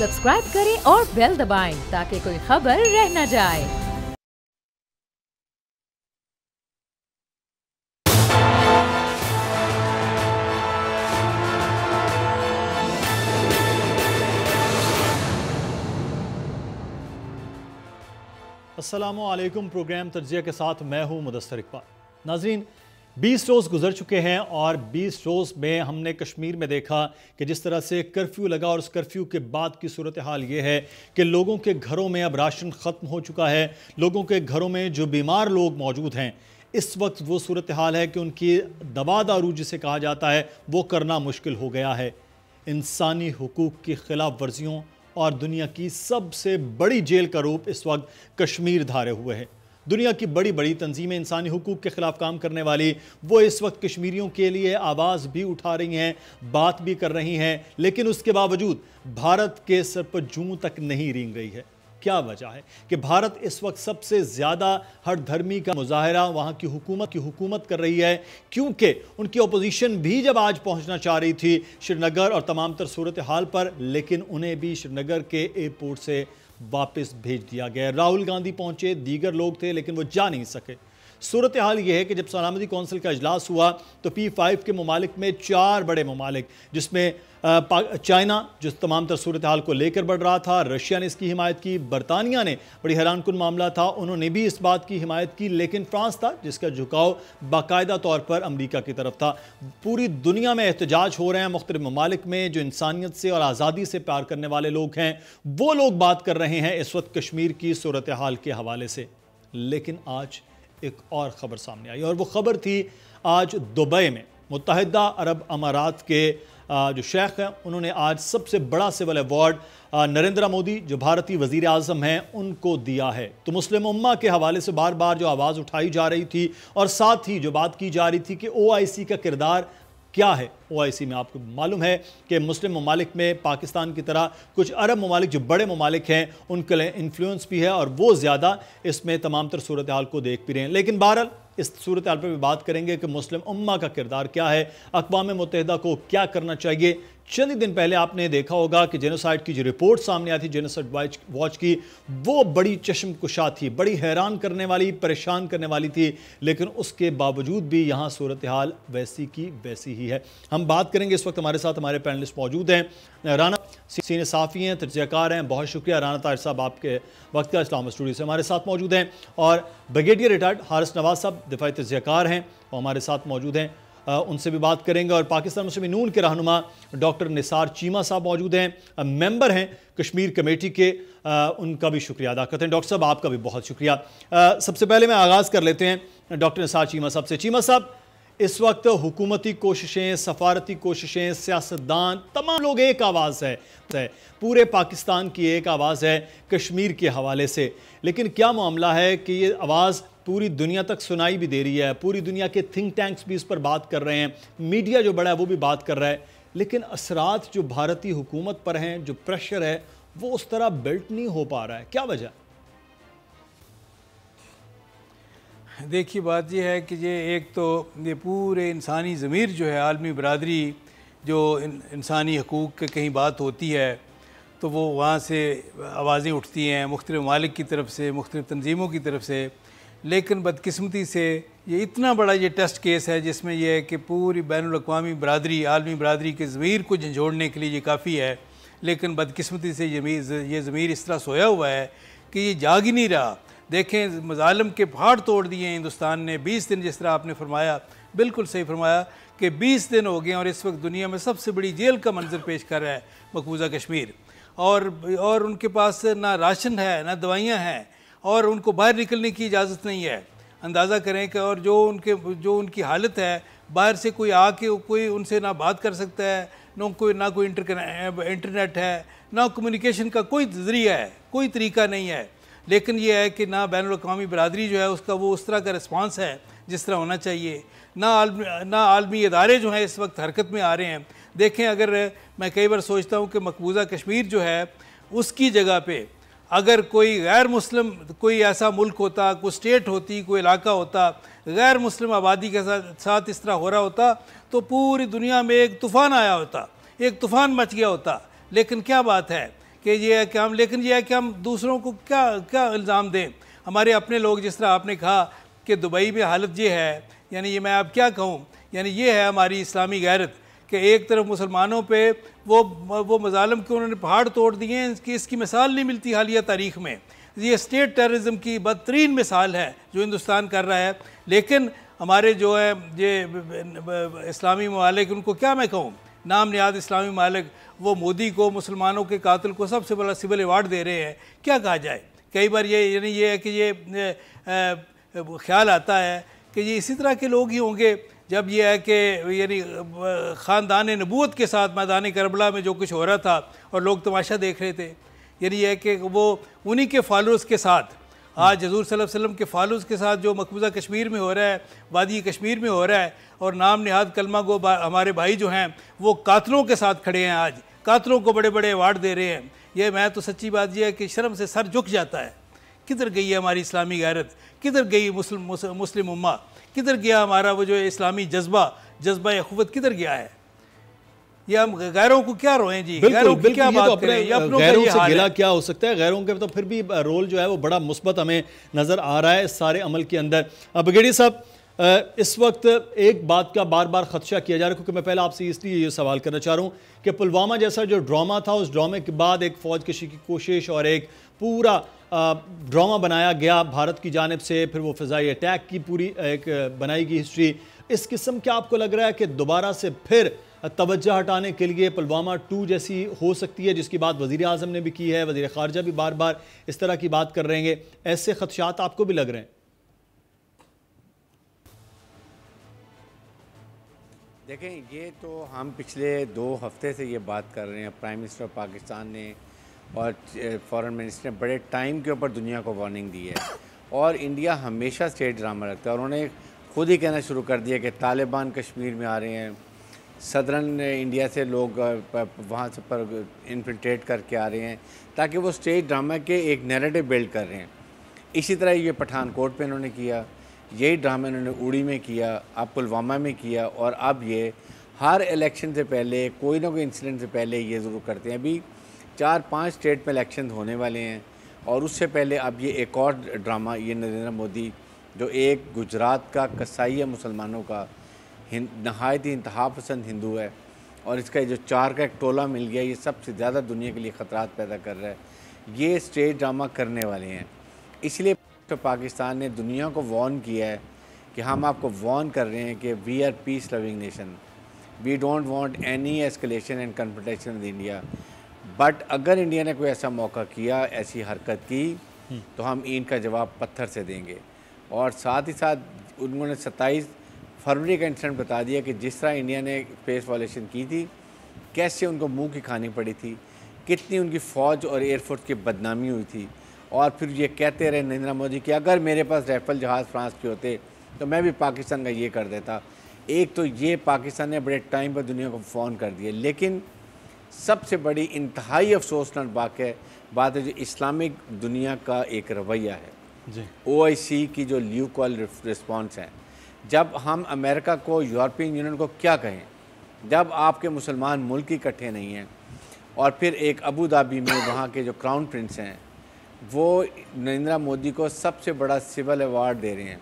Subscribe करें और bell दबाएं ताकि कोई खबर रह न जाए। अस्सलामुअलैकुम। प्रोग्राम तज्ज़िया के साथ मैं हूं मुदस्सिर इकबाल। नाज़रीन, 20 रोज़ गुजर चुके हैं और 20 रोज़ में हमने कश्मीर में देखा कि जिस तरह से कर्फ्यू लगा और उस कर्फ्यू के बाद की सूरत हाल ये है कि लोगों के घरों में अब राशन ख़त्म हो चुका है। लोगों के घरों में जो बीमार लोग मौजूद हैं, इस वक्त वो सूरत हाल है कि उनकी दवा दारू जिसे कहा जाता है वो करना मुश्किल हो गया है। इंसानी हुकूक की खिलाफ वर्जियों और दुनिया की सबसे बड़ी जेल का रूप इस वक्त कश्मीर धारे हुए है। दुनिया की बड़ी बड़ी तंजीमें इंसानी हुकूक के खिलाफ काम करने वाली वो इस वक्त कश्मीरियों के लिए आवाज़ भी उठा रही हैं, बात भी कर रही हैं, लेकिन उसके बावजूद भारत के सर पर जूं तक नहीं रेंग रही है। क्या वजह है कि भारत इस वक्त सबसे ज़्यादा हर धर्मी का मुजाहरा वहाँ की हुकूमत कर रही है? क्योंकि उनकी अपोजिशन भी जब आज पहुँचना चाह रही थी श्रीनगर और तमाम तर सूरत हाल पर, लेकिन उन्हें भी श्रीनगर के एयरपोर्ट से वापस भेज दिया गया। राहुल गांधी पहुँचे, दीगर लोग थे, लेकिन वो जा नहीं सके। सूरत हाल ये है कि जब सलामती कौंसिल का इजलास हुआ तो P5 के ममालिक में 4 बड़े ममालिक, जिसमें चाइना जो तमाम तर सूरत हाल को लेकर बढ़ रहा था, रशिया ने इसकी हिमायत की, बरतानिया ने बड़ी हैरानकुन मामला था, उन्होंने भी इस बात की हिमायत की, लेकिन फ्रांस था जिसका झुकाव बाकायदा तौर पर अमरीका की तरफ था। पूरी दुनिया में एहतजाज हो रहे हैं मुख्तलिफ ममालिक में। जो इंसानियत से और आज़ादी से प्यार करने वाले लोग हैं वो लोग बात कर रहे हैं इस वक्त कश्मीर की सूरत हाल के हवाले से। लेकिन आज एक और ख़बर सामने आई और वो ख़बर थी आज दुबई में मुत्तहिदा अरब अमारात के जो शेख हैं उन्होंने आज सबसे बड़ा सिविल अवार्ड नरेंद्र मोदी जो भारतीय वज़ीर आज़म हैं उनको दिया है। तो मुस्लिम उम्मा के हवाले से बार बार जो आवाज़ उठाई जा रही थी और साथ ही जो बात की जा रही थी कि OIC का किरदार क्या है। OIC में आपको मालूम है कि मुस्लिम ममालिक में पाकिस्तान की तरह कुछ अरब ममालिक जो बड़े ममालिक हैं उनके लिए इन्फ्लुएंस भी है और वो ज़्यादा इसमें तमाम तर सूरत हाल को देख भी रहे हैं। लेकिन बहरहाल इस सूरत हाल पर भी बात करेंगे कि मुस्लिम उम्मा का किरदार क्या है, अक़वाम मुत्तहिदा को क्या करना चाहिए। चंद ही दिन पहले आपने देखा होगा कि जेनोसाइड की जो रिपोर्ट सामने आई थी जेनोसाइड वॉच की, वो बड़ी चश्मकुशा थी, बड़ी हैरान करने वाली, परेशान करने वाली थी, लेकिन उसके बावजूद भी यहाँ सूरत हाल वैसी की वैसी ही है। हम बात करेंगे, इस वक्त हमारे साथ हमारे पैनलिस्ट मौजूद हैं। राना सीनियर साफ़ी हैं, तज्ज़ियाकार हैं, बहुत शुक्रिया राना ताहिर साहब आपके वक्त का इस्लाम स्टूडियो से हमारे साथ मौजूद हैं। और ब्रिगेडियर रिटायर्ड हारिस नवाज साहब दिफाई तज्ज़ियाकार हैं, वो हमारे साथ मौजूद हैं, उनसे भी बात करेंगे। और पाकिस्तान मुस्लिम नून के रहनुमा डॉक्टर निसार चीमा साहब मौजूद हैं, मेंबर हैं कश्मीर कमेटी के, उनका भी शुक्रिया अदा करते हैं। डॉक्टर साहब आपका भी बहुत शुक्रिया। सबसे पहले मैं आगाज़ कर लेते हैं डॉक्टर निसार चीमा साहब से। चीमा साहब, इस वक्त हुकूमती कोशिशें, सफारती कोशिशें, सियासतदान, तमाम लोग एक आवाज़ है, पूरे पाकिस्तान की एक आवाज़ है कश्मीर के हवाले से। लेकिन क्या मामला है कि ये आवाज़ पूरी दुनिया तक सुनाई भी दे रही है, पूरी दुनिया के थिंक टैंक्स भी इस पर बात कर रहे हैं, मीडिया जो बड़ा है वो भी बात कर रहा है, लेकिन असरात जो भारतीय हुकूमत पर हैं, जो प्रेशर है वो उस तरह बिल्ट नहीं हो पा रहा है। क्या वजह? देखिए, बात यह है कि ये एक तो ये पूरे इंसानी ज़मीर जो है, आलमी बरादरी जो इंसानी हकूक़ के कहीं बात होती है तो वो वहाँ से आवाज़ें उठती हैं मुख्तलिफ़ ममालिक की तरफ से, मुख्तलिफ़ तंजीमों की तरफ से। लेकिन बदकिस्मती से ये इतना बड़ा ये टेस्ट केस है जिसमें यह है कि पूरी बैनुल-अक़वामी बरादरी, आलमी बरादरी के ज़मीर को झंझोड़ने के लिए ये काफ़ी है। लेकिन बदकिस्मती से ये ज़मीर इस तरह सोया हुआ है कि ये जाग ही नहीं रहा। देखें, मज़ालिम के पहाड़ तोड़ दिए हैं हिंदुस्तान ने। 20 दिन, जिस तरह आपने फरमाया, बिल्कुल सही फरमाया कि 20 दिन हो गए और इस वक्त दुनिया में सबसे बड़ी जेल का मंजर पेश कर रहा है मकबूजा कश्मीर। और उनके पास ना राशन है, ना दवाइयाँ हैं, और उनको बाहर निकलने की इजाज़त नहीं है। अंदाज़ा करें कि और जो उनकी हालत है, बाहर से कोई आके कोई उनसे ना बात कर सकता है, ना कोई इंटरनेट है, ना कम्युनिकेशन का कोई ज़रिया है, कोई तरीका नहीं है। लेकिन यह है कि ना बैनुल-अक़वामी बरादरी जो है उसका वो उस तरह का रिस्पांस है जिस तरह होना चाहिए, ना आलमी इदारे जो हैं इस वक्त हरकत में आ रहे हैं। देखें, अगर मैं कई बार सोचता हूँ कि मकबूजा कश्मीर जो है उसकी जगह पे अगर कोई गैर मुस्लिम कोई ऐसा मुल्क होता, कोई स्टेट होती, कोई इलाका होता, गैर मुस्लिम आबादी के साथ इस तरह हो रहा होता तो पूरी दुनिया में एक तूफ़ान आया होता, एक तूफ़ान मच गया होता। लेकिन क्या बात है कि ये है कि हम, लेकिन ये है कि हम दूसरों को क्या क्या इल्ज़ाम दें। हमारे अपने लोग, जिस तरह आपने कहा कि दुबई में हालत ये है, यानी ये मैं अब क्या कहूँ, यानी ये है हमारी इस्लामी गैरत कि एक तरफ मुसलमानों पे वो मज़ालिम के उन्होंने पहाड़ तोड़ दिए हैं कि इसकी मिसाल नहीं मिलती हालिया तारीख़ में। ये स्टेट टेररिज्म की बदतरीन मिसाल है जो हिंदुस्तान कर रहा है। लेकिन हमारे जो है ये इस्लामी ममालिक, उनको क्या मैं कहूँ, नाम निहाद इस्लामी ममालिक, वो मोदी को, मुसलमानों के कातिल को सबसे बड़ा सिविल अवार्ड दे रहे हैं। क्या कहा जाए, कई बार ये है कि ये ख्याल आता है कि ये इसी तरह के लोग ही होंगे जब ये है कि यानी ख़ानदान नबूवत के साथ मैदान करबला में जो कुछ हो रहा था और लोग तमाशा देख रहे थे, यानी ये है कि वो उन्हीं के फॉलोअर्स के साथ, आज हज़ूर सल्लल्लाहु अलैहि वसल्लम के फॉलोअर्स के साथ जो मकबूजा कश्मीर में हो रहा है, वादी कश्मीर में हो रहा है, और नाम निहाद कलमा गो हमारे भाई जो हैं वो कातलों के साथ खड़े हैं, आज कातलों को बड़े बड़े अवार्ड दे रहे हैं। ये मैं तो सच्ची बात यह है कि शर्म से सर झुक जाता है। किधर गई है हमारी इस्लामी गैरत, किधर गई मुस्लिम उम्मा, किधर गया हमारा वो जो इस्लामी जज्बा अखुवत किधर गया है। ये हम गैरों को क्या रोएं जी, गैरों की क्या बात करें, गैरों से गिला क्या हो सकता है। गैरों के तो फिर भी रोल जो है वो बड़ा मुस्बत हमें नज़र आ रहा है इस सारे अमल के अंदर। बगेड़ी साहब, इस वक्त एक बात का बार बार खदशा किया जा रहा है, क्योंकि मैं पहले आपसे इसलिए ये सवाल करना चाह रहा हूँ कि पुलवामा जैसा जो ड्रामा था, उस ड्रामे के बाद एक फ़ौज कशी की कोशिश और एक पूरा ड्रामा बनाया गया भारत की जानिब से, फिर वो फ़िज़ाई अटैक की पूरी एक बनाई गई हिस्ट्री। इस किस्म क्या आपको लग रहा है कि दोबारा से फिर तवज्जो हटाने के लिए पुलवामा 2 जैसी हो सकती है, जिसकी बात वज़ीर आज़म ने भी की है, वज़ीर ख़ारजा भी बार बार इस तरह की बात कर रहे हैं, ऐसे खदशात आपको भी लग रहे हैं? देखें, ये तो हम पिछले 2 हफ्ते से ये बात कर रहे हैं। प्राइम मिनिस्टर ऑफ पाकिस्तान ने और फॉरेन मिनिस्टर ने बड़े टाइम के ऊपर दुनिया को वार्निंग दी है, और इंडिया हमेशा स्टेट ड्रामा रखता है। और उन्होंने खुद ही कहना शुरू कर दिया कि तालिबान कश्मीर में आ रहे हैं, सदरन इंडिया से लोग वहाँ से पर इन्फिल्ट्रेट करके आ रहे हैं, ताकि वो स्टेट ड्रामा के एक नैरेटिव बिल्ड कर रहे हैं। इसी तरह ये पठानकोट पे इन्होंने किया, यही ड्रामा इन्होंने उड़ी में किया, अब पुलवामा में किया, और अब ये हर इलेक्शन से पहले, कोई ना कोई इंसिडेंट से पहले ये ज़रूर करते हैं। अभी 4-5 स्टेट में इलेक्शन होने वाले हैं, और उससे पहले अब ये एक और ड्रामा, ये नरेंद्र मोदी जो एक गुजरात का कसाई है, मुसलमानों का नहायत ही इंतहा पसंद हिंदू है, और इसका जो 4 का एक टोला मिल गया, ये सबसे ज़्यादा दुनिया के लिए ख़तरात पैदा कर रहा है। ये स्टेट ड्रामा करने वाले हैं। इसलिए तो पाकिस्तान ने दुनिया को वार्न किया है कि हम आपको वार्न कर रहे हैं कि we are peace loving nation, we don't want any escalation and confrontation with India. But अगर इंडिया ने कोई ऐसा मौका किया, ऐसी हरकत की, तो हम इनका जवाब पत्थर से देंगे। और साथ ही साथ उन्होंने 27 फरवरी का इंसिडेंट बता दिया कि जिस तरह इंडिया ने स्पेस वायलेशन की थी, कैसे उनको मुंह की खानी पड़ी थी, कितनी उनकी फ़ौज और एयरफोर्स की बदनामी हुई थी। और फिर ये कहते रहे नरेंद्र मोदी कि अगर मेरे पास राइफल जहाज़ फ्रांस के होते तो मैं भी पाकिस्तान का ये कर देता। एक तो ये पाकिस्तान ने बड़े टाइम पर दुनिया को फ़ोन कर दिया। लेकिन सबसे बड़ी इंतहाई अफसोसनाक बात है जो इस्लामिक दुनिया का एक रवैया है। OIC की जो ल्यूकॉल रिस्पॉन्स है, जब हम अमेरिका को, यूरोपियन यूनियन को क्या कहें, जब आपके मुसलमान मुल्क इकट्ठे नहीं हैं, और फिर एक अबू धाबी में वहाँ के जो क्राउन प्रिंस हैं वो नरेंद्र मोदी को सबसे बड़ा सिविल अवार्ड दे रहे हैं।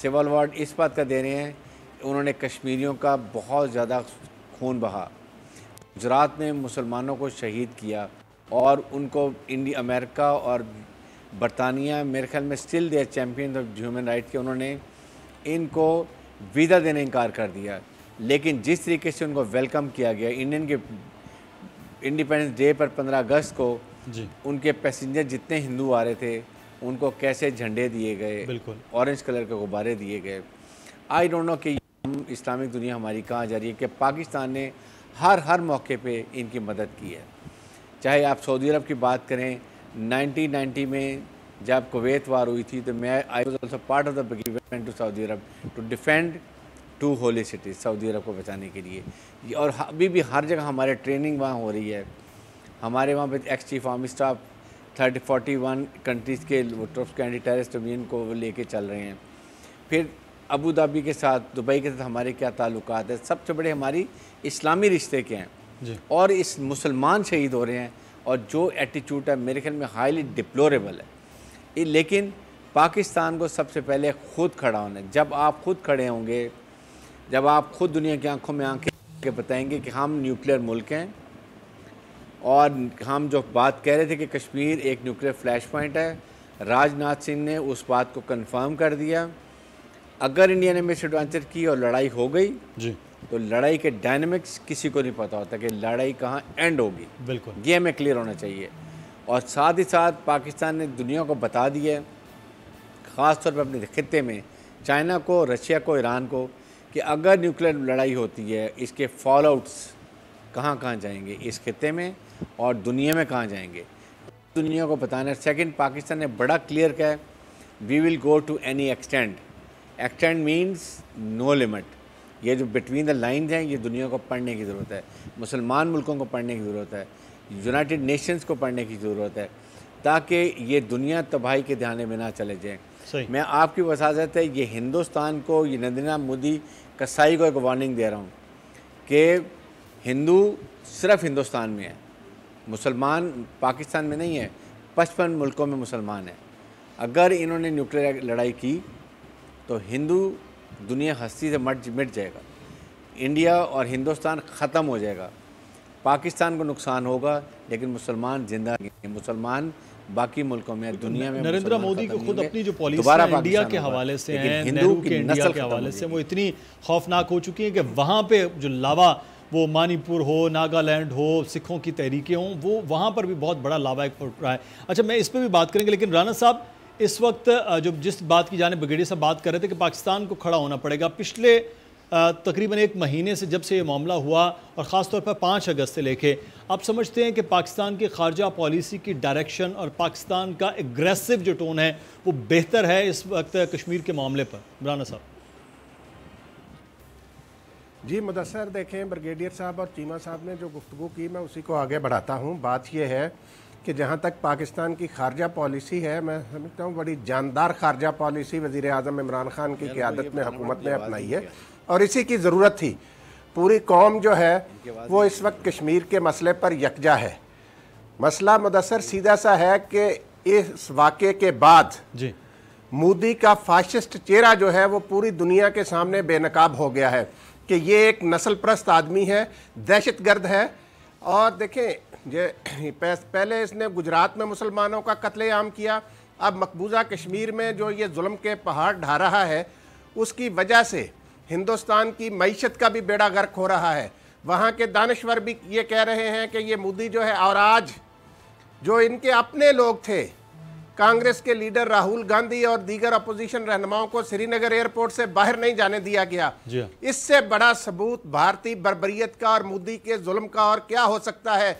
सिविल अवार्ड इस बात का दे रहे हैं, उन्होंने कश्मीरियों का बहुत ज़्यादा खून बहा, गुजरात में मुसलमानों को शहीद किया, और उनको इंडिया, अमेरिका और बरतानिया मेरे ख्याल में still they champion of human rights के, उन्होंने इनको वीज़ा देने इनकार कर दिया। लेकिन जिस तरीके से उनको वेलकम किया गया, इंडियन के इंडिपेंडेंस डे पर 15 अगस्त को उनके पैसेंजर जितने हिंदू आ रहे थे उनको कैसे झंडे दिए गए, बिल्कुल ऑरेंज कलर के गुब्बारे दिए गए। आई डोंट नो कि हम इस्लामिक दुनिया हमारी कहाँ जा रही है कि पाकिस्तान ने हर मौके पे इनकी मदद की है। चाहे आप सऊदी अरब की बात करें, 1990 में जब कुवैत वार हुई थी तो मैं I was also part of the brigade to Saudi Arabia to defend 2 holy cities, Saudi Arabia को बचाने के लिए। और अभी भी हर जगह हमारे ट्रेनिंग वहाँ हो रही है। हमारे वहाँ पे ex chief army staff 41 countries के ट्रुप्स के एंटी टेररिस्ट डोमेन को लेके चल रहे हैं। फिर अबू धाबी के साथ, दुबई के साथ हमारे क्या ताल्लुकात है, सबसे बड़े हमारी इस्लामी रिश्ते के हैं। और इस मुसलमान शहीद हो रहे हैं, और जो एटीट्यूड है मेरे ख्याल में हाईली डिप्लोरेबल है। लेकिन पाकिस्तान को सबसे पहले खुद खड़ा होना है। जब आप खुद खड़े होंगे, जब आप खुद दुनिया की आंखों में आंखें के बताएंगे कि हम न्यूक्लियर मुल्क हैं, और हम जो बात कह रहे थे कि कश्मीर एक न्यूक्लियर फ्लैश पॉइंट है, राजनाथ सिंह ने उस बात को कंफर्म कर दिया। अगर इंडिया ने मिस एडवेंचर की और लड़ाई हो गई जी, तो लड़ाई के डायनेमिक्स किसी को नहीं पता होता कि लड़ाई कहाँ एंड होगी। बिल्कुल, ये हमें क्लियर होना चाहिए। और साथ ही साथ पाकिस्तान ने दुनिया को बता दिया, ख़ास तौर पर अपने खित्ते में चाइना को, रशिया को, ईरान को, कि अगर न्यूक्लियर लड़ाई होती है इसके फॉल आउट्स कहाँ कहाँ जाएंगे, इस खित्ते में और दुनिया में कहाँ जाएंगे, दुनिया को बताना है। सेकंड, पाकिस्तान ने बड़ा क्लियर कहा है, we will go to any extent. Extent means no limit. ये जो बिटवीन द लाइन्स हैं, ये दुनिया को पढ़ने की ज़रूरत है, मुसलमान मुल्कों को पढ़ने की ज़रूरत है, यूनाइटेड नेशंस को पढ़ने की ज़रूरत है, ताकि ये दुनिया तबाही के ध्यान में ना चले जाएँ। मैं आपकी वसाजत है, ये हिंदुस्तान को, ये नरेंद्र मोदी कसाई को एक वार्निंग दे रहा हूँ कि हिंदू सिर्फ हिंदुस्तान में है, मुसलमान पाकिस्तान में नहीं है, 55 मुल्कों में मुसलमान है। अगर इन्होंने न्यूक्लियर लड़ाई की तो हिंदू दुनिया हस्ती से मिट जाएगा, इंडिया और हिंदुस्तान ख़त्म हो जाएगा, पाकिस्तान को नुकसान होगा, लेकिन मुसलमान जिंदा हैं। मुसलमान बाकी मुल्कों में, दुनिया में नरेंद्र मोदी को खुद अपनी जो पॉलिसी इंडिया के हवाले से है, नेहरू के इंडिया के हवाले से, वो इतनी खौफनाक हो चुकी है कि वहाँ पे जो लावा, वो मणिपुर हो, नागालैंड हो, सिखों की तहरीकें हों, वो वहाँ पर भी बहुत बड़ा लावा एक फुट रहा है। अच्छा, मैं इस पर भी बात करेंगे, लेकिन राना साहब इस वक्त जो जिस बात की जाने ब्रिगेडियर साहब बात कर रहे थे कि पाकिस्तान को खड़ा होना पड़ेगा, पिछले तकरीबन 1 महीने से जब से ये मामला हुआ और ख़ास तौर पर 5 अगस्त से लेके, आप समझते हैं कि पाकिस्तान की खारजा पॉलिसी की डायरेक्शन और पाकिस्तान का एग्रेसिव जो टोन है वो बेहतर है इस वक्त कश्मीर के मामले पर? राना साहब जी। मुदस्सर, देखें, ब्रिगेडियर साहब और चीमा साहब ने जो गुफ्तगू की, मैं उसी को आगे बढ़ाता हूँ। बात यह है कि जहाँ तक पाकिस्तान की खारजा पॉलिसी है, मैं समझता हूँ बड़ी जानदार खारजा पॉलिसी वज़ीर आज़म इमरान खान की क़यादत में हुकूमत ने अपनाई है, और इसी की ज़रूरत थी। पूरी कौम जो है वो इस वक्त कश्मीर के मसले पर यकजा है। मसला मुदस्सर सीधा सा है कि इस वाक़े के बाद जी मोदी का फाशिस्ट चेहरा जो है वो पूरी दुनिया के सामने बेनकाब हो गया है कि ये एक नस्ल परस्त आदमी है, दहशतगर्द है। और देखें, ये पहले इसने गुजरात में मुसलमानों का कत्लेआम किया, अब मकबूजा कश्मीर में जो ये जुल्म के पहाड़ ढा रहा है, उसकी वजह से हिंदुस्तान की मईशत का भी बेड़ा गर्क हो रहा है। वहाँ के दानश्वर भी ये कह रहे हैं कि ये मोदी जो है, और आज जो इनके अपने लोग थे, कांग्रेस के लीडर राहुल गांधी और दीगर अपोजिशन रहनुमाओं को श्रीनगर एयरपोर्ट से बाहर नहीं जाने दिया गया, इससे बड़ा सबूत भारतीय बर्बरियत का और मोदी के जुल्म का और क्या हो सकता है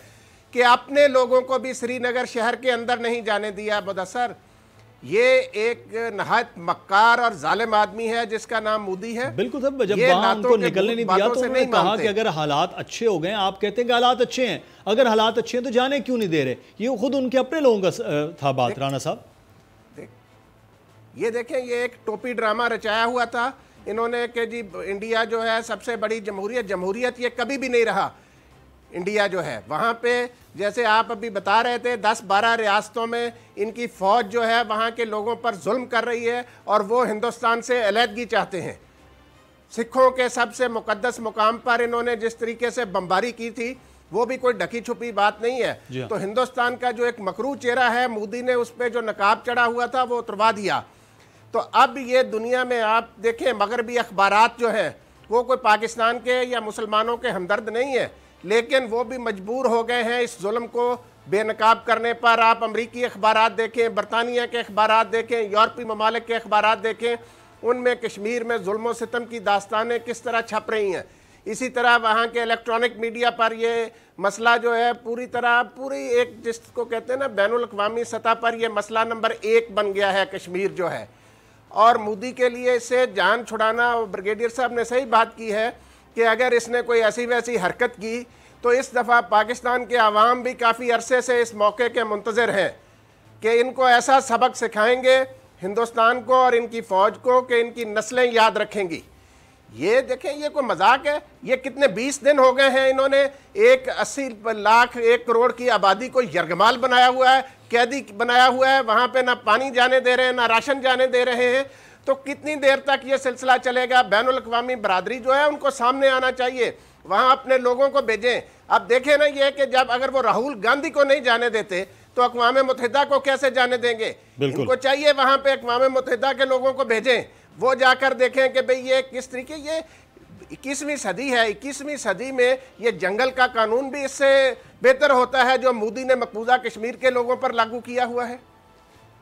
कि अपने लोगों को भी श्रीनगर शहर के अंदर नहीं जाने दिया। मुदस्सर, ये एक नहायत मक्कार और जालिम आदमी है जिसका नाम मोदी है। बिल्कुल साहब, जब वहां उनको निकलने नहीं दिया तो उन्होंने कहा कि अगर हालात अच्छे हो गए, आप कहते हैं कि हालात अच्छे हैं, अगर हालात अच्छे हैं तो जाने क्यों नहीं दे रहे? ये खुद उनके अपने लोगों का था बात। राना साहब, ये देखें, ये एक टोपी ड्रामा रचाया हुआ था इन्होंने कि जी इंडिया जो है सबसे बड़ी जमहूरियत, जमहूरियत ये कभी भी नहीं रहा। इंडिया जो है वहाँ पे, जैसे आप अभी बता रहे थे, 10-12 रियासतों में इनकी फ़ौज जो है वहाँ के लोगों पर जुल्म कर रही है और वो हिंदुस्तान से अलहदगी चाहते हैं। सिखों के सबसे मुकद्दस मुकाम पर इन्होंने जिस तरीके से बमबारी की थी, वो भी कोई ढकी छुपी बात नहीं है। तो हिंदुस्तान का जो एक मकरू चेहरा है, मोदी ने उस पर जो नकाब चढ़ा हुआ था वो उतरवा दिया। तो अब ये दुनिया में आप देखें, मगरबी अखबारात जो हैं वो कोई पाकिस्तान के या मुसलमानों के हमदर्द नहीं है, लेकिन वो भी मजबूर हो गए हैं इस जुल्म को बेनकाब करने पर। आप अमरीकी अखबारात देखें, बरतानिया के अखबारात देखें, यूरोपीय ममालिक के अखबारात देखें, उनमें कश्मीर में जुल्म सितम की दास्तानें किस तरह छप रही हैं। इसी तरह वहाँ के इलेक्ट्रॉनिक मीडिया पर ये मसला जो है पूरी एक जिसको कहते हैं ना बैनुल अक़वामी सतह पर ये मसला नंबर 1 बन गया है कश्मीर जो है। और मोदी के लिए इससे जान छुड़ाना, ब्रिगेडियर साहब ने सही बात की है कि अगर इसने कोई ऐसी वैसी हरकत की तो इस दफ़ा पाकिस्तान के अवाम भी काफ़ी अरसे से इस मौके के मुंतज़िर हैं कि इनको ऐसा सबक सिखाएंगे हिंदुस्तान को और इनकी फ़ौज को कि इनकी नस्लें याद रखेंगी। ये देखें, ये कोई मजाक है? ये कितने 20 दिन हो गए हैं इन्होंने एक 80 लाख 1 करोड़ की आबादी को यरगमाल बनाया हुआ है, कैदी बनाया हुआ है, वहां पे ना पानी जाने दे रहे हैं ना राशन जाने दे रहे हैं। तो कितनी देर तक ये सिलसिला चलेगा? बैनुल अक़वामी बरादरी जो है उनको सामने आना चाहिए, वहां अपने लोगों को भेजें। अब देखें ना, ये कि जब अगर वो राहुल गांधी को नहीं जाने देते तो अक़वाम मुत्तहिदा को कैसे जाने देंगे? इनको चाहिए वहां पे अक़वाम मुत्तहिदा के लोगों को भेजें, वो जाकर देखें कि भाई ये किस तरीके, ये 21वीं सदी है, 21वीं सदी में ये जंगल का कानून भी इससे बेहतर होता है जो मोदी ने मकबूजा कश्मीर के लोगों पर लागू किया हुआ है।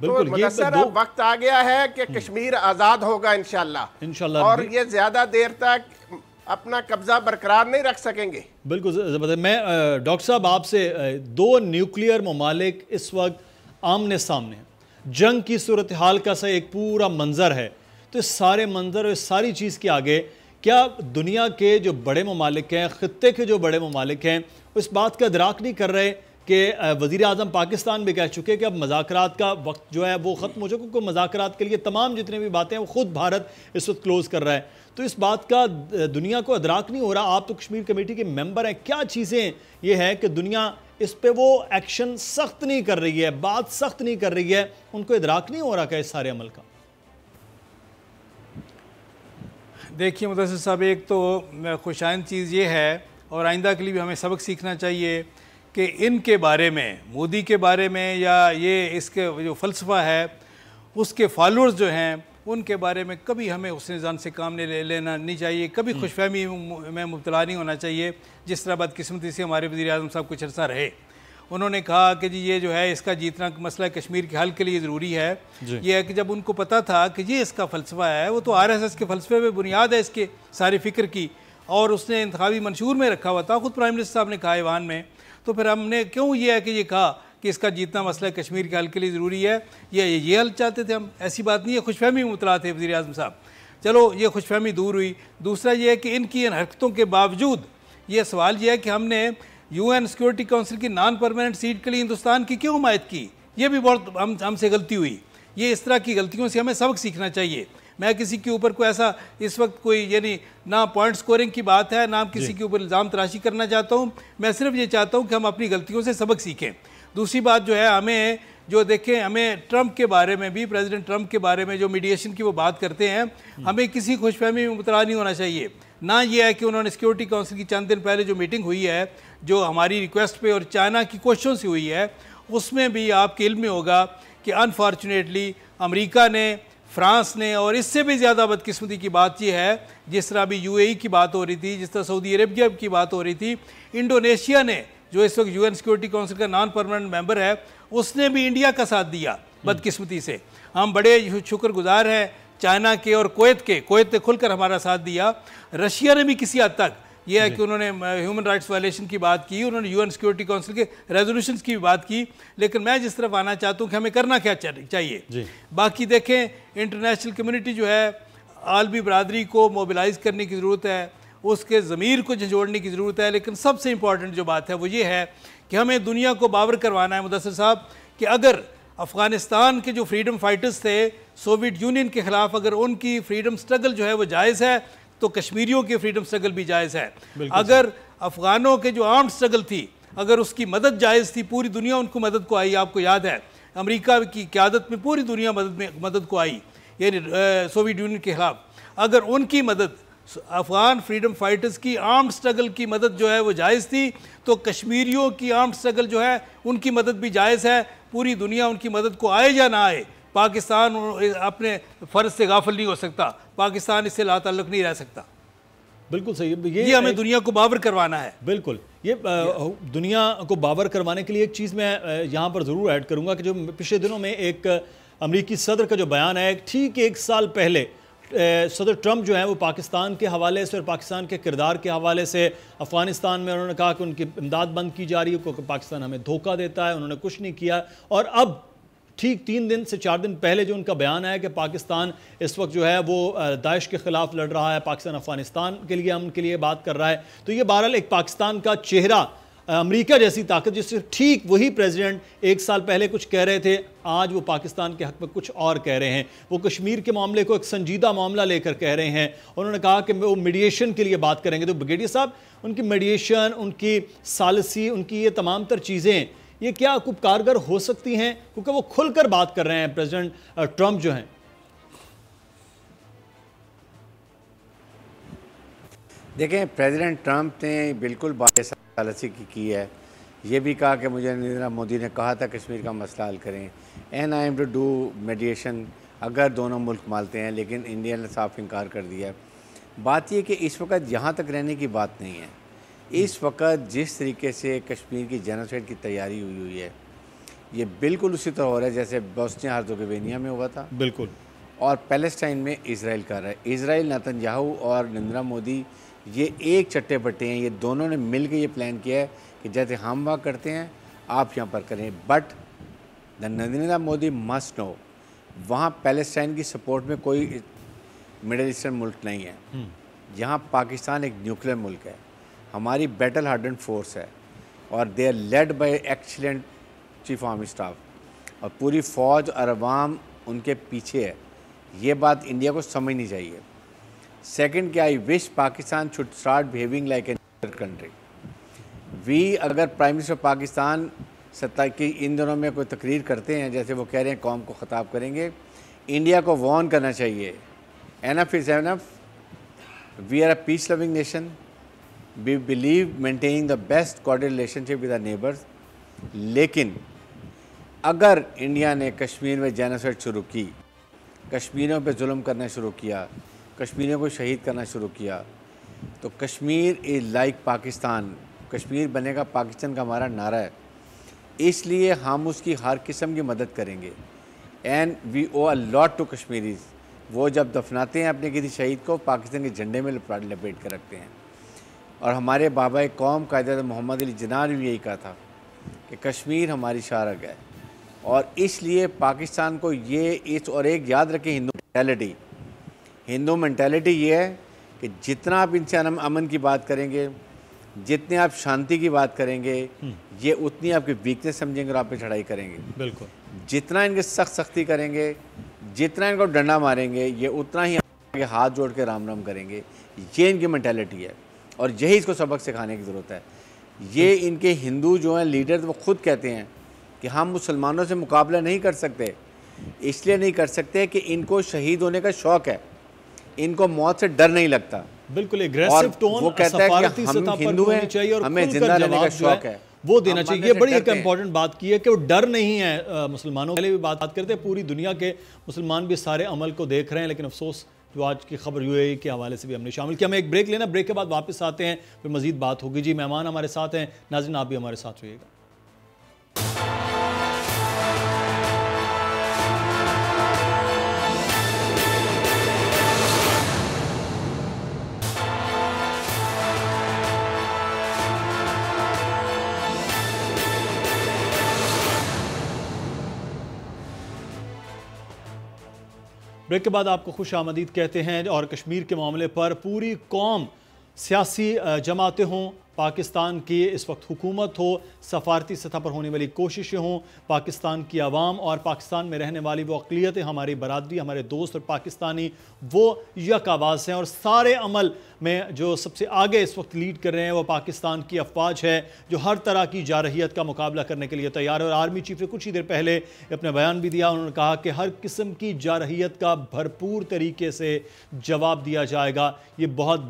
तो मुदस्सर अब वक्त आ गया है कि कश्मीर आज़ाद होगा इंशाल्लाह, और ये ज़्यादा देर तक अपना कब्जा बरकरार नहीं रख सकेंगे। बिल्कुल। मैं डॉक्टर साहब आपसे, 2 न्यूक्लियर ममालिक इस वक्त आमने सामने हैं, जंग की सूरत हाल का सा एक पूरा मंजर है, तो इस सारे मंजर और इस सारी चीज़ के आगे क्या दुनिया के जो बड़े ममालिक हैं, ख़ित्ते के जो बड़े ममालिक हैं, इस बात का इदराक नहीं कर रहे कि वज़ीर आज़म पाकिस्तान भी कह चुके कि अब मज़ाकरात का वक्त जो है वो ख़त्म हो चुका, क्योंकि मज़ाकरात के लिए तमाम जितने भी बातें हैं वो ख़ुद भारत इस वक्त क्लोज़ कर रहा है। तो इस बात का दुनिया को इदराक नहीं हो रहा। आप तो कश्मीर कमेटी के मेंबर हैं, क्या चीज़ें ये है कि दुनिया इस पे वो एक्शन सख्त नहीं कर रही है, बात सख्त नहीं कर रही है, उनको इदराक नहीं हो रहा क्या इस सारे अमल का? देखिए मुदस्सिर साहब, एक तो खुशाइंद चीज़ ये है, और आइंदा के लिए भी हमें सबक सीखना चाहिए कि इनके बारे में, मोदी के बारे में, या ये इसके जो फ़लसफ़ा है उसके फॉलोअर्स जो हैं उनके बारे में कभी हमें हुस्न ज़न से काम नहीं लेना नहीं चाहिए, कभी खुशफहमी में मुब्तला नहीं होना चाहिए। जिस तरह बदकिस्मती से हमारे वज़ीर आज़म साहब कुछ अर्सा रहे, उन्होंने कहा कि जी ये जो है इसका जीतना मसला कश्मीर के हल के लिए ज़रूरी है। ये है कि जब उनको पता था कि ये इसका फ़लसफ़ा है, वो तो RSS के फ़लसफ़े में बुनियाद है इसके सारी फ़िक्र की, और उसने इंतखाबी मंशूर में रखा हुआ था, ख़ुद प्राइम मिनिस्टर साहब ने कहा ईवान में। तो फिर हमने क्यों ये है कि ये कहा कि इसका जीतना मसला कश्मीर के हल के लिए ज़रूरी है, ये हल चाहते थे हम? ऐसी बात नहीं है, खुशफहमी में मुतला थे वज़ीर आज़म साहब। चलो ये खुशफहमी दूर हुई। दूसरा ये है कि इनकी इन हरकतों के बावजूद ये सवाल ये है कि हमने UN सिक्योरिटी काउंसिल की नॉन परमानेंट सीट के लिए हिंदुस्तान की क्यों हिमायत की? ये भी बहुत हमसे गलती हुई। ये इस तरह की गलतियों से हमें सबक सीखना चाहिए। मैं किसी के ऊपर कोई ऐसा इस वक्त कोई यानी ना पॉइंट स्कोरिंग की बात है, ना किसी के ऊपर इल्ज़ाम तराशी करना चाहता हूँ। मैं सिर्फ ये चाहता हूँ कि हम अपनी गलतियों से सबक सीखें। दूसरी बात जो है, हमें जो देखें, हमें ट्रंप के बारे में भी, प्रेसिडेंट ट्रंप के बारे में जो मीडिएशन की वो बात करते हैं, हमें किसी खुशफहमी में मुबतला नहीं होना चाहिए। ना ये है कि उन्होंने सिक्योरिटी काउंसिल की चंद दिन पहले जो मीटिंग हुई है, जो हमारी रिक्वेस्ट पे और चाइना की कोशिशों से हुई है, उसमें भी आपके इल्म में होगा कि अनफॉर्चुनेटली अमेरिका ने, फ्रांस ने, और इससे भी ज़्यादा बदकिस्मती की बात यह है, जिस तरह अभी UAE की बात हो रही थी, जिस तरह सऊदी अरेबिया की बात हो रही थी, इंडोनेशिया ने जो इस वक्त UN सिक्योरिटी काउंसिल का नॉन परमानेंट मेंबर है, उसने भी इंडिया का साथ दिया बदकिस्मती से। हम बड़े शुक्रगुजार हैं चाइना के और कुवैत ने खुलकर हमारा साथ दिया। रशिया ने भी किसी हद तक यह है कि उन्होंने ह्यूमन राइट्स वायलेशन की बात की, उन्होंने UN सिक्योरिटी काउंसिल के रेजोल्यूशंस की भी बात की। लेकिन मैं जिस तरफ आना चाहता हूँ कि हमें करना क्या चाहिए। बाकी देखें, इंटरनेशनल कम्युनिटी जो है, आलमी बरादरी को मोबिलाइज करने की ज़रूरत है, उसके ज़मीर को झंझोड़ने की ज़रूरत है। लेकिन सबसे इंपॉर्टेंट जो बात है वो ये है कि हमें दुनिया को बावर करवाना है मुदस्सिर साहब कि अगर अफ़गानिस्तान के जो फ्रीडम फाइटर्स थे सोवियत यूनियन के ख़िलाफ़, अगर उनकी फ्रीडम स्ट्रगल जो है वो जायज़ है, तो कश्मीरियों की फ्रीडम स्ट्रगल भी जायज़ है। अगर अफ़गानों के जो आर्म्ड स्ट्रगल थी, अगर उसकी मदद जायज़ थी, पूरी दुनिया उनको मदद को आई। आपको याद है अमेरिका की क़यादत में पूरी दुनिया मदद को आई, यानी सोवियत यूनियन के ख़िलाफ़। अगर उनकी मदद, अफ़गान फ्रीडम फाइटर्स की आर्म्ड स्ट्रगल की मदद जो है वो जायज़ थी, तो कश्मीरियों की आर्म्ड स्ट्रगल जो है उनकी मदद भी जायज़ है। पूरी दुनिया उनकी मदद को आए या ना आए, पाकिस्तान अपने फ़र्ज से गाफिल नहीं हो सकता, पाकिस्तान इससे लाताल्लुक़ नहीं रह सकता। बिल्कुल सही। ये हमें दुनिया को बावर करवाना है। बिल्कुल, ये दुनिया को बावर करवाने के लिए एक चीज़ मैं यहाँ पर ज़रूर ऐड करूँगा कि जो पिछले दिनों में एक अमेरिकी सदर का जो बयान है, ठीक 1 साल पहले सदर ट्रंप जो है वो पाकिस्तान के हवाले से और पाकिस्तान के किरदार के हवाले से अफ़गानिस्तान में उन्होंने कहा कि उनकी इमदाद बंद की जा रही है, क्योंकि पाकिस्तान हमें धोखा देता है, उन्होंने कुछ नहीं किया। और अब ठीक 3 दिन से 4 दिन पहले जो उनका बयान है कि पाकिस्तान इस वक्त जो है वो दाइश के ख़िलाफ़ लड़ रहा है, पाकिस्तान अफ़गानिस्तान के लिए, अमन के लिए बात कर रहा है। तो ये बहरहाल एक पाकिस्तान का चेहरा अमेरिका जैसी ताकत, जिससे ठीक वही प्रेसिडेंट 1 साल पहले कुछ कह रहे थे, आज वो पाकिस्तान के हक में कुछ और कह रहे हैं। वो कश्मीर के मामले को एक संजीदा मामला लेकर कह रहे हैं। उन्होंने कहा कि वो मीडिएशन के लिए बात करेंगे। तो ब्रिगेडियर साहब, उनकी मीडिएशन, उनकी सालिसी, उनकी ये तमाम तर चीज़ें, ये क्या खूब कारगर हो सकती हैं? क्योंकि वो खुलकर बात कर रहे हैं प्रेसिडेंट ट्रंप जो हैं। देखें, प्रेसिडेंट ट्रंप ने बिल्कुल बात सालिसी की है। ये भी कहा कि मुझे नरेंद्र मोदी ने कहा था कश्मीर का मसला हल करें, and I am to do mediation अगर दोनों मुल्क मानते हैं, लेकिन इंडिया ने साफ इनकार कर दिया। बात यह कि इस वक्त यहाँ तक रहने की बात नहीं है। इस वक्त जिस तरीके से कश्मीर की जेनोसाइड की तैयारी हुई है, ये बिल्कुल उसी तरह हो रहा है जैसे बोस्निया हर्ज़ोगोविना में हुआ था, बिल्कुल, और पैलेस्टाइन में इसराइल कर रहा है। इसराइल, नेतन्याहू और नरेंद्र मोदी ये एक चट्टे बट्टे हैं। ये दोनों ने मिल के ये प्लान किया है कि जैसे हम वहाँ करते हैं आप यहाँ पर करें। But Narendra Modi must know, वहाँ पैलेस्टाइन की सपोर्ट में कोई मिडिल ईस्टर्न मुल्क नहीं है। यहाँ पाकिस्तान एक न्यूक्लियर मुल्क है, हमारी बैटल हार्डन फोर्स है, और they are led by excellent chief army staff, और पूरी फ़ौज और अवाम उनके पीछे है। ये बात इंडिया को समझनी चाहिए। सेकंड कि I wish Pakistan should start behaving like an other country. We अगर प्राइम मिनिस्टर पाकिस्तान सत्ता की इन दिनों में कोई तकरीर करते हैं, जैसे वो कह रहे हैं कौम को ख़िताब करेंगे, इंडिया को वार्न करना चाहिए, enough is enough, we are a peace loving nation, we believe maintaining the best cordial relationship with our neighbours. लेकिन अगर इंडिया ने कश्मीर में जेनोसाइड शुरू की, कश्मीरियों पे जुल्म करना शुरू किया, कश्मीरियों को शहीद करना शुरू किया, तो कश्मीर इज़ लाइक पाकिस्तान, कश्मीर बनेगा पाकिस्तान का हमारा नारा है। इसलिए हम उसकी हर किस्म की मदद करेंगे, and we owe a lot to Kashmiris. वो जब दफनाते हैं अपने किसी शहीद को, पाकिस्तान के झंडे में लपेट कर रखते हैं। और हमारे बाबा कौम कायदे मोहम्मद अली जिन्ना ने भी यही कहा था कि कश्मीर हमारी शारग है। और इसलिए पाकिस्तान को ये इस, और एक याद रखें, हिंदू मेंटालिटी ये है कि जितना आप इनसे अमन की बात करेंगे, जितने आप शांति की बात करेंगे, ये उतनी आपकी वीकनेस समझेंगे और आप पे चढ़ाई करेंगे। बिल्कुल, जितना इनके सख्ती करेंगे, जितना इनको डंडा मारेंगे, ये उतना ही आगे हाथ जोड़ के राम राम करेंगे। ये इनकी मेंटालिटी है, और यही इसको सबक सिखाने की ज़रूरत है। ये इनके हिंदू जो हैं लीडर, वो खुद कहते हैं कि हम मुसलमानों से मुकाबला नहीं कर सकते। इसलिए नहीं कर सकते कि इनको शहीद होने का शौक़ है, इनको मौत से डर नहीं लगता। बिल्कुल एग्रेसिव टोन, वो कहता है कि हम हिंदू हैं, चाहिए और हमें जिंदा रहने का शौक है, वो देना चाहिए। ये बड़ी एक इंपॉर्टेंट बात की है कि वो डर नहीं है मुसलमानों। पहले भी बात करते हैं, पूरी दुनिया के मुसलमान भी सारे अमल को देख रहे हैं, लेकिन अफसोस जो आज की खबर यूएई के हवाले से भी हमने शामिल किया। हमें एक ब्रेक लेना, ब्रेक के बाद वापस आते हैं, फिर मजीद बात होगी। जी, मेहमान हमारे साथ हैं, नाज़रीन आप भी हमारे साथ रहिएगा। ब्रेक के बाद आपको खुश आमदीद कहते हैं। और कश्मीर के मामले पर पूरी कौम, सियासी जमातें हों, पाकिस्तान की इस वक्त हुकूमत हो, सफारती सतह पर होने वाली कोशिशें हों, पाकिस्तान की आवाम और पाकिस्तान में रहने वाली वो अक़लियतें, हमारी बरादरी, हमारे दोस्त और पाकिस्तानी, वो यक आवाज़ हैं। और सारे अमल में जो सबसे आगे इस वक्त लीड कर रहे हैं वो पाकिस्तान की अफवाज है, जो हर तरह की जारहियत का मुकाबला करने के लिए तैयार है। और आर्मी चीफ ने कुछ ही देर पहले अपने बयान भी दिया, उन्होंने कहा कि हर किस्म की जारहियत का भरपूर तरीके से जवाब दिया जाएगा। ये बहुत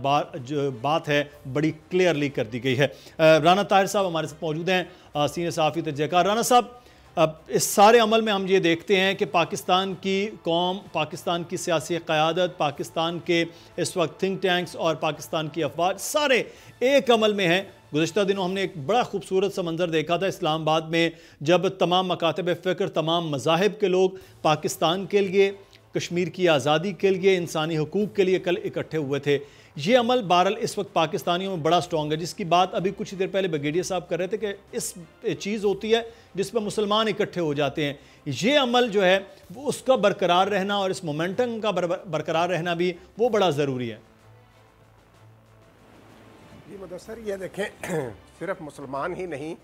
बात है, बड़ी क्लियरली कर दी गई है। राना ताहिर साहब हमारे साथ मौजूद हैं, सीनियर सहाफ़ी तजज़ियाकार। राना साहब, अब इस सारे अमल में हम ये देखते हैं कि पाकिस्तान की कौम, पाकिस्तान की सियासी क़यादत, पाकिस्तान के इस वक्त थिंक टैंक्स और पाकिस्तान की अफवाज सारे एक अमल में हैं। गुज़श्ता दिनों हमने एक बड़ा खूबसूरत सा मंज़र देखा था इस्लामाबाद में, जब तमाम मकातब फ़िक्र, तमाम मज़ाहिब के लोग पाकिस्तान के लिए, कश्मीर की आज़ादी के लिए, इंसानी हकूक़ के लिए कल इकट्ठे हुए थे। ये अमल बहरहाल इस वक्त पाकिस्तानियों में बड़ा स्ट्रॉन्ग है, जिसकी बात अभी कुछ देर पहले ब्रिगेडियर साहब कर रहे थे कि इस चीज़ होती है जिस पर मुसलमान इकट्ठे हो जाते हैं। ये अमल जो है वो उसका बरकरार रहना और इस मोमेंटम का बरकरार रहना भी वो बड़ा ज़रूरी है। जी मुदस्सर, ये देखें सिर्फ मुसलमान ही नहीं,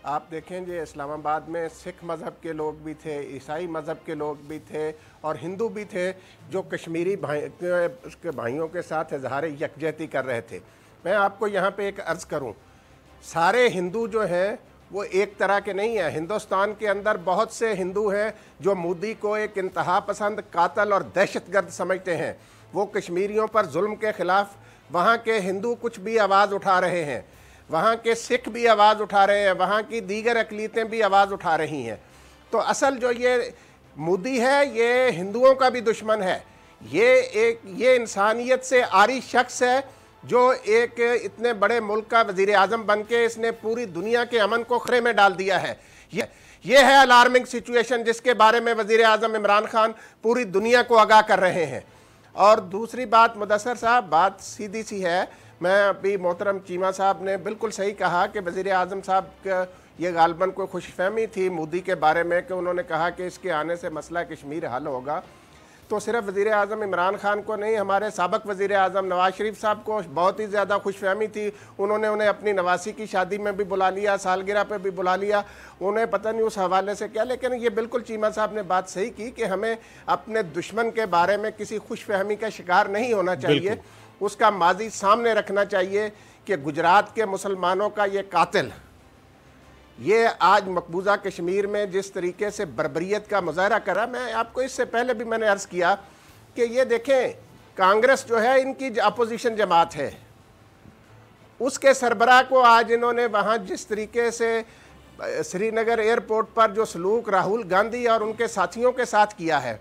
आप देखें जो इस्लामाबाद में सिख मज़हब के लोग भी थे, ईसाई मज़हब के लोग भी थे और हिंदू भी थे जो कश्मीरी भाइयों के साथ इजहार यकजहती कर रहे थे। मैं आपको यहाँ पे एक अर्ज़ करूँ, सारे हिंदू जो हैं वो एक तरह के नहीं हैं। हिंदुस्तान के अंदर बहुत से हिंदू हैं जो मोदी को एक इंतहा पसंद, कातल और दहशतगर्द समझते हैं। वो कश्मीरियों पर जुल्म के ख़िलाफ़ वहाँ के हिंदू कुछ भी आवाज़ उठा रहे हैं, वहाँ के सिख भी आवाज़ उठा रहे हैं, वहाँ की दीगर अक़लीतें भी आवाज़ उठा रही हैं। तो असल जो ये मोदी है ये हिंदुओं का भी दुश्मन है। ये इंसानियत से आरी शख्स है जो एक इतने बड़े मुल्क का वज़ीर आज़म बन के इसने पूरी दुनिया के अमन को खतरे में डाल दिया है। ये है अलार्मिंग सिचुएशन जिसके बारे में वज़ीर आज़म इमरान खान पूरी दुनिया को आगाह कर रहे हैं। और दूसरी बात मुदस्सर साहब, बात सीधी सी है, मैं अभी मोहतरम चीमा साहब ने बिल्कुल सही कहा कि वज़ीर आज़म साहब का ये गालबन कोई खुशफहमी थी मोदी के बारे में कि उन्होंने कहा कि इसके आने से मसला कश्मीर हल होगा। तो सिर्फ वज़ीर आज़म इमरान खान को नहीं, हमारे साबिक़ वज़ीर आज़म नवाज़ शरीफ साहब को बहुत ही ज़्यादा खुशफहमी थी। उन्होंने उन्हें अपनी नवासी की शादी में भी बुला लिया, सालगिरह पे भी बुला लिया। उन्हें पता नहीं उस हवाले से क्या, लेकिन ये बिल्कुल चीमा साहब ने बात सही की कि हमें अपने दुश्मन के बारे में किसी खुशफहमी का शिकार नहीं होना चाहिए। उसका माजी सामने रखना चाहिए कि गुजरात के मुसलमानों का ये कातिल, ये आज मकबूजा कश्मीर में जिस तरीके से बर्बरियत का मुजाहरा करा, मैं आपको इससे पहले भी मैंने अर्ज़ किया कि ये देखें कांग्रेस जो है इनकी अपोजिशन जमात है, उसके सरबराह को आज इन्होंने वहाँ जिस तरीके से श्रीनगर एयरपोर्ट पर जो सलूक राहुल गांधी और उनके साथियों के साथ किया है,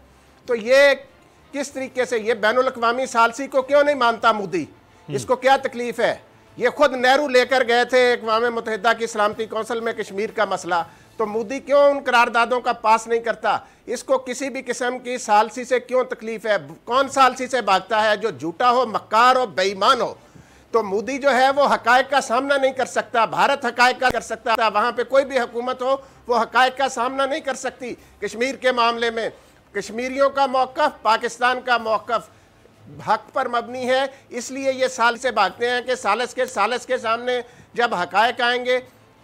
तो ये किस तरीके से, ये बैनुल अक़वामी सालसी को क्यों नहीं मानता मोदी? इसको क्या तकलीफ़ है? ये खुद नेहरू लेकर गए थे अक़वाम मुत्तहिदा की सलामती कौंसिल में कश्मीर का मसला, तो मोदी क्यों उन करारदादों का पास नहीं करता? इसको किसी भी किस्म की सालसी से क्यों तकलीफ़ है? कौन सालसी से भागता है? जो झूठा हो, मक्कार हो, बेईमान हो। तो मोदी जो है वो हक़ाइक़ का सामना नहीं कर सकता। भारत हक़ाइक़ का कर सकता है, वहाँ पे कोई भी हुकूमत हो वो हक़ाइक़ का सामना नहीं कर सकती। कश्मीर के मामले में कश्मीरियों का मौक़िफ़, पाकिस्तान का मौक़िफ़ हक पर मबनी है, इसलिए ये साल से भागते हैं कि सालिस के सामने जब हक़ाइक़ आएंगे,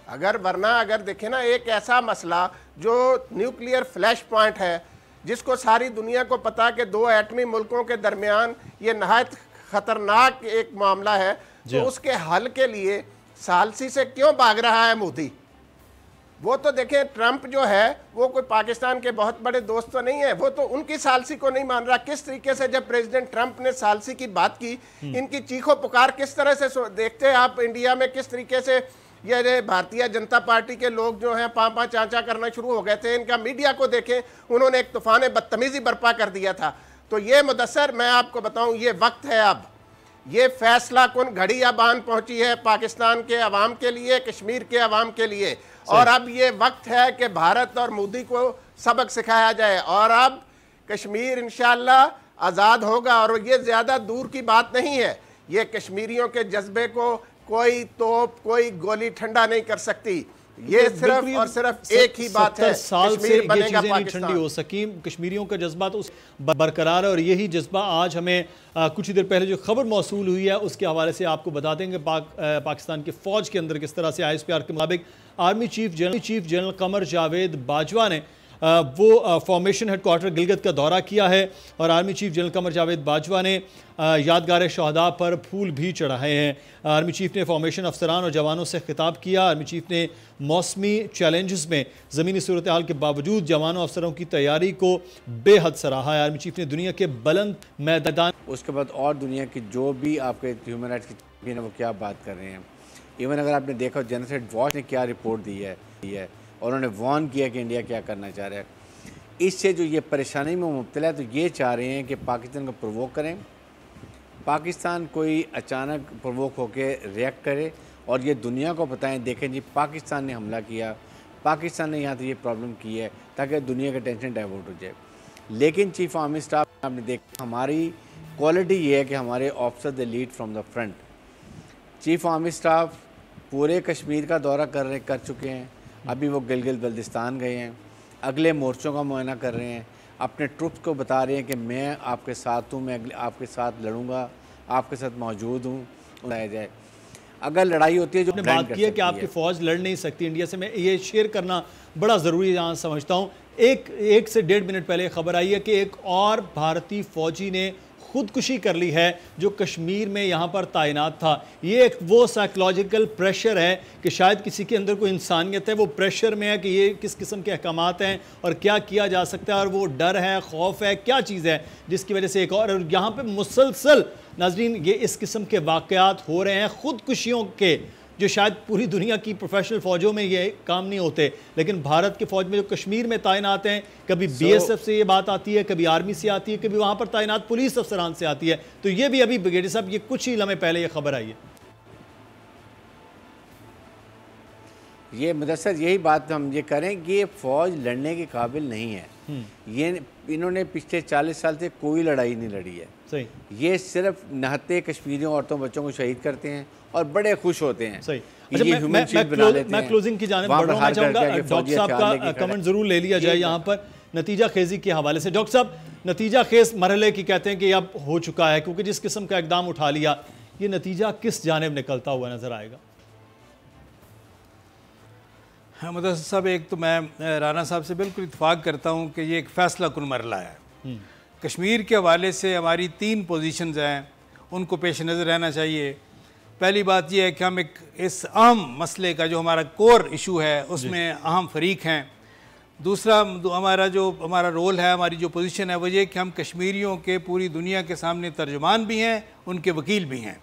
अगर देखें ना, एक ऐसा मसला जो न्यूक्लियर फ्लैश पॉइंट है जिसको सारी दुनिया को पता कि दो एटमी मुल्कों के दरमियान ये नहायत ख़तरनाक एक मामला है, तो उसके हल के लिए सालसी से क्यों भाग रहा है मोदी? वो तो देखें ट्रंप जो है वो कोई पाकिस्तान के बहुत बड़े दोस्त तो नहीं है, वो तो उनकी सालसी को नहीं मान रहा। किस तरीके से जब प्रेसिडेंट ट्रंप ने सालसी की बात की, इनकी चीखों पुकार किस तरह से देखते हैं आप इंडिया में, किस तरीके से ये भारतीय जनता पार्टी के लोग जो हैं पाँव चाँचा करना शुरू हो गए थे। इनका मीडिया को देखें, उन्होंने एक तूफ़ान बदतमीज़ी बर्पा कर दिया था। तो ये मुदस्सर, मैं आपको बताऊँ, ये वक्त है, अब ये फैसला कुन घड़ी अब आन पहुंची है पाकिस्तान के अवाम के लिए, कश्मीर के अवाम के लिए। और अब ये वक्त है कि भारत और मोदी को सबक सिखाया जाए और अब कश्मीर इंशाअल्लाह आज़ाद होगा। और ये ज़्यादा दूर की बात नहीं है, ये कश्मीरियों के जज्बे को कोई तोप, कोई गोली ठंडा नहीं कर सकती। ये सिर्फ और सिर्फ एक ही बात है, साल से ये चीजें नहीं ठंडी हो सकी, कश्मीरियों का जज्बा तो बरकरार है। और यही जज्बा आज हमें कुछ ही देर पहले जो खबर मौसूल हुई है उसके हवाले से आपको बता देंगे। पाकिस्तान की फ़ौज के अंदर किस तरह से ISPR के मुताबिक army chief general Qamar Javed Bajwa ने वो फॉर्मेशन हेडक्वार्टर गिलगित का दौरा किया है और army chief general Qamar Javed Bajwa ने यादगार शहदा पर फूल भी चढ़ाए हैं। आर्मी चीफ ने फॉर्मेशन अफसरान और जवानों से खिताब किया। आर्मी चीफ ने मौसमी चैलेंजेस में ज़मीनी सूरत हाल के बावजूद जवानों अफसरों की तैयारी को बेहद सराहा है। आर्मी चीफ ने दुनिया के बुलंद मैदान, उसके बाद और दुनिया की जो भी आपके ह्यूमन राइट्स की चैंपियन है वो क्या बात कर रहे हैं। इवन अगर आपने देखा जेनोसाइड वॉच ने क्या रिपोर्ट दी है और उन्होंने वार्न किया कि इंडिया क्या करना चाह रहा है। इससे जो ये परेशानी में मुब्तला है, तो ये चाह रहे हैं कि पाकिस्तान को प्रोवोक करें, पाकिस्तान कोई अचानक प्रोवोक होकर रिएक्ट करे और ये दुनिया को बताएं, देखें जी पाकिस्तान ने हमला किया, पाकिस्तान ने यहाँ तो ये प्रॉब्लम की है, ताकि दुनिया का टेंशन डाइवर्ट हो जाए। लेकिन चीफ आर्मी स्टाफ आपने देखा, हमारी क्वालिटी ये है कि हमारे officer they lead from the front. Chief army staff पूरे कश्मीर का दौरा कर चुके हैं, अभी वो गिलगित बल्तिस्तान गए हैं, अगले मोर्चों का मुआयना कर रहे हैं, अपने ट्रुप्स को बता रहे हैं कि मैं आपके साथ हूँ, मैं आपके साथ लड़ूंगा, आपके साथ मौजूद हूँ, बताया जाए। अगर लड़ाई होती है जो आपने बात की है कि आपकी फ़ौज लड़ नहीं सकती इंडिया से, मैं ये शेयर करना बड़ा ज़रूरी है, यहाँ समझता हूँ। एक से 1.5 मिनट पहले खबर आई है कि एक और भारतीय फ़ौजी ने खुदकुशी कर ली है जो कश्मीर में यहाँ पर तैनात था। ये एक वो साइकोलॉजिकल प्रेशर है कि शायद किसी के अंदर कोई इंसानियत है, वो प्रेशर में है कि ये किस किस्म के अहकामात हैं और क्या किया जा सकता है, और वो डर है, खौफ है, क्या चीज़ है जिसकी वजह से एक और यहाँ पे मुसलसल नाज़रीन ये इस किस्म के वाक़यात हो रहे हैं खुदकुशियों के, जो शायद पूरी दुनिया की प्रोफेशनल फ़ौजों में ये काम नहीं होते, लेकिन भारत की फ़ौज में जो कश्मीर में तैनात हैं, कभी BSF से ये बात आती है, कभी आर्मी से आती है, कभी वहाँ पर तैनात पुलिस अफसरान से आती है। तो ये भी अभी ब्रिगेडियर साहब ये कुछ ही लम्हे पहले ये खबर आई है। ये मुदस्सर यही बात हम ये करें कि ये फ़ौज लड़ने के काबिल नहीं है। ये इन्होंने पिछले 40 साल से कोई लड़ाई नहीं लड़ी है। सही। ये सिर्फ नहते कश्मीरियों औरतों बच्चों को शहीद करते हैं और बड़े खुश होते हैं। सही। अच्छा, मैं क्लोजिंग की जानिब बढ़ रहा हूं, मैं चाहूँगा डॉक्टर साहब का कमेंट ज़रूर ले लिया जाए यहाँ पर नतीजा खेजी के हवाले से। डॉक्टर साहब, नतीजा खेज मरहले की कहते हैं कि अब हो चुका है, क्योंकि जिस किस्म का इकदाम उठा लिया, ये नतीजा किस जानिब निकलता हुआ नजर आएगा? हाँ मुदस्सिर साहब, एक तो मैं राना साहब से बिल्कुल इत्तेफाक करता हूँ कि ये एक फ़ैसला कुन मरला है। कश्मीर के हवाले से हमारी 3 पोजीशंस हैं, उनको पेश नज़र रहना चाहिए। पहली बात यह है कि हम एक इस अहम मसले का जो हमारा कोर इशू है उसमें अहम फरीक हैं। दूसरा हमारा रोल है, हमारी जो पोजीशन है वो ये कि हम कश्मीरियों के पूरी दुनिया के सामने तर्जुमान भी हैं, उनके वकील भी हैं।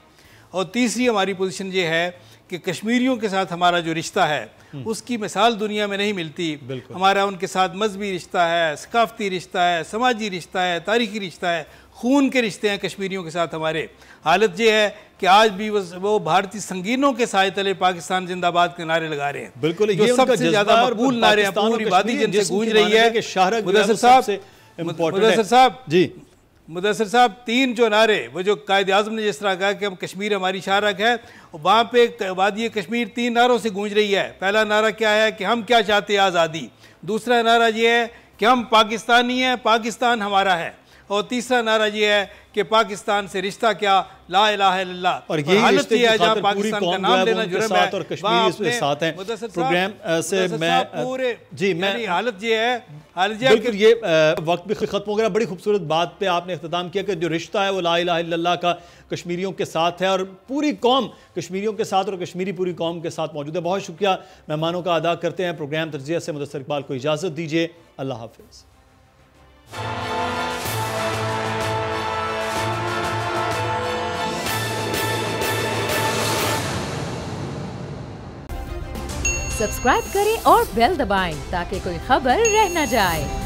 और तीसरी हमारी पोजीशन ये है कि कश्मीरियों के साथ हमारा जो रिश्ता है उसकी मिसाल दुनिया में नहीं मिलती। हमारा उनके साथ मजहबी रिश्ता है, सकाफती रिश्ता है, समाजी रिश्ता है, तारीखी रिश्ता है, खून के रिश्ते हैं कश्मीरियों के साथ हमारे। हालत ये है कि आज भी वो भारतीय संगीनों के साय तले पाकिस्तान जिंदाबाद के नारे लगा रहे हैं। बिल्कुल, जो सबसे ज्यादा मकबूल नारे हैं, पूरी वादी जिनसे गूंज रही है। मुदस्सिर साहब 3 जो नारे, वो जो कायद आज़म ने जिस तरह कहा कि हम कश्मीर हमारी शाहरग है, वहाँ पे वादी कश्मीर 3 नारों से गूंज रही है। पहला नारा क्या है कि हम क्या चाहते हैं, आज़ादी। दूसरा नारा ये है कि हम पाकिस्तानी हैं, पाकिस्तान हमारा है। और तीसरा नारा ये है कि पाकिस्तान से रिश्ता क्या, ला इलाहा इल्लल्लाह। और यही हालत ये है जहाँ पाकिस्तान का नाम लेना जुर्म है और कश्मीर इसमें साथ हैं। प्रोग्राम से मैं पूरे जी मैं हालत ये है बिल्कुल, ये वक्त भी खत्म हो गया। बड़ी खूबसूरत बात पे आपने इख्तिताम किया कि जो रिश्ता है वो ला इलाहा इल्लल्लाह का कश्मीरियों के साथ है, और पूरी कौम कश्मीरियों के साथ और कश्मीरी पूरी कौम के साथ मौजूद है। बहुत शुक्रिया मेहमानों का अदा करते हैं। प्रोग्राम तज्ज़िया से मुदस्सिर इकबाल को इजाज़त दीजिए। अल्लाह हाफिज़। सब्सक्राइब करें और बेल दबाएं ताकि कोई खबर रह न जाए।